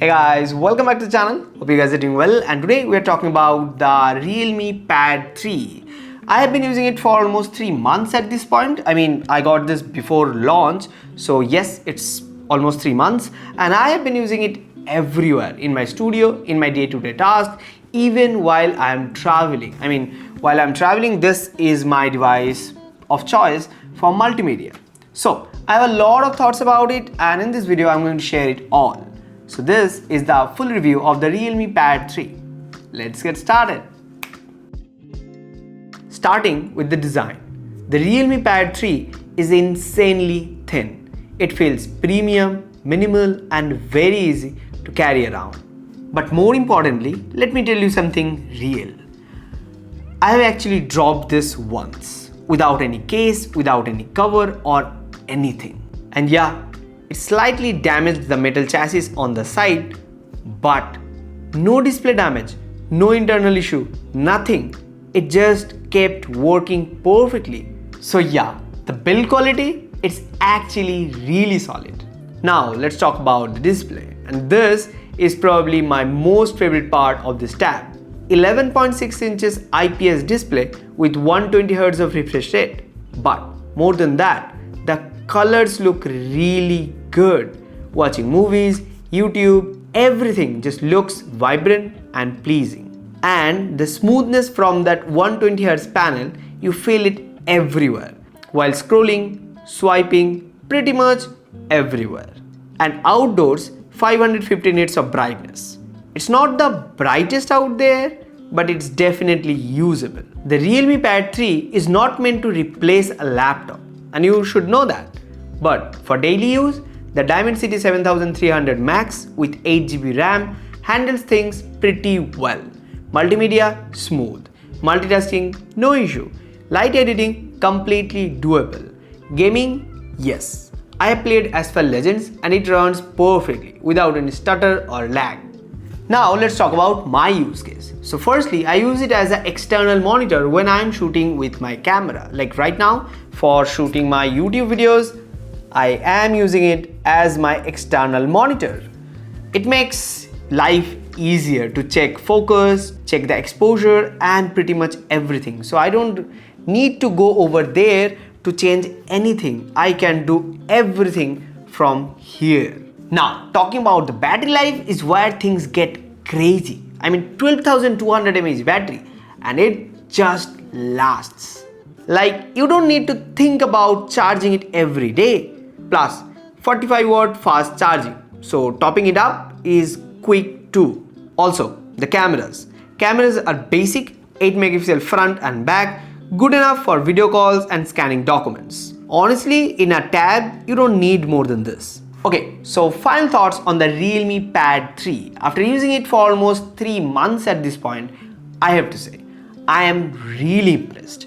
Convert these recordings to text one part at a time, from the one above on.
Hey guys, welcome back to the channel. Hope you guys are doing well, and today we are talking about the Realme Pad 3. I have been using it for almost 3 months at this point. I got this before launch, so yes, it's almost 3 months, and I have been using it everywhere in my studio, in my day-to-day tasks, even while I am traveling. While I'm traveling, this is my device of choice for multimedia. So I have a lot of thoughts about it, and in this video I'm going to share it all. So this is the full review of the Realme Pad 3. Let's get started. Starting with the design. The Realme Pad 3 is insanely thin. It feels premium, minimal and very easy to carry around. But more importantly, let me tell you something real. I have actually dropped this once, without any case, without any cover or anything. And yeah, it slightly damaged the metal chassis on the side, but no display damage, no internal issue, nothing. It just kept working perfectly. So yeah, the build quality, it's actually really solid. Now let's talk about the display, and this is probably my most favorite part of this tab. 11.6 inches IPS display with 120Hz of refresh rate. But more than that, the colors look really good. Watching movies, YouTube, everything just looks vibrant and pleasing. And the smoothness from that 120Hz panel, you feel it everywhere while scrolling, swiping, pretty much everywhere. And outdoors, 550 nits of brightness. It's not the brightest out there, but it's definitely usable. The Realme Pad 3 is not meant to replace a laptop, and you should know that. But for daily use, the Dimensity 7300 Max with 8GB RAM handles things pretty well. Multimedia, smooth. Multitasking, no issue. Light editing, completely doable. Gaming, yes. I have played Asphalt Legends and it runs perfectly without any stutter or lag. Now let's talk about my use case. So firstly, I use it as an external monitor when I am shooting with my camera. Like right now, for shooting my YouTube videos, I am using it as my external monitor. It makes life easier to check focus, check the exposure and pretty much everything. So I don't need to go over there to change anything. I can do everything from here. Now, talking about the battery life is where things get crazy. 12,200 mAh battery and it just lasts. Like, you don't need to think about charging it every day. Plus 45 watt fast charging, so topping it up is quick too. Also, the cameras are basic 8 megapixel front and back, good enough for video calls and scanning documents. Honestly, in a tab you don't need more than this. Okay, so final thoughts on the Realme Pad 3. After using it for almost 3 months at this point, I have to say I am really impressed.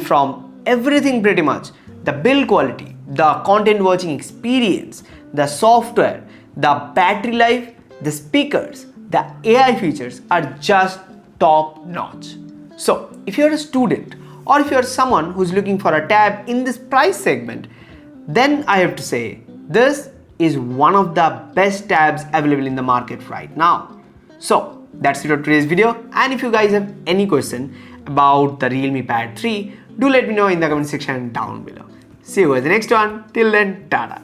From everything pretty much, the build quality, the content watching experience, the software, the battery life, the speakers, the AI features are just top notch. So if you're a student or if you're someone who's looking for a tab in this price segment, then I have to say this is one of the best tabs available in the market right now. So that's it for today's video, and if you guys have any question about the Realme Pad 3, do let me know in the comment section down below. See you in the next one. Till then, tada.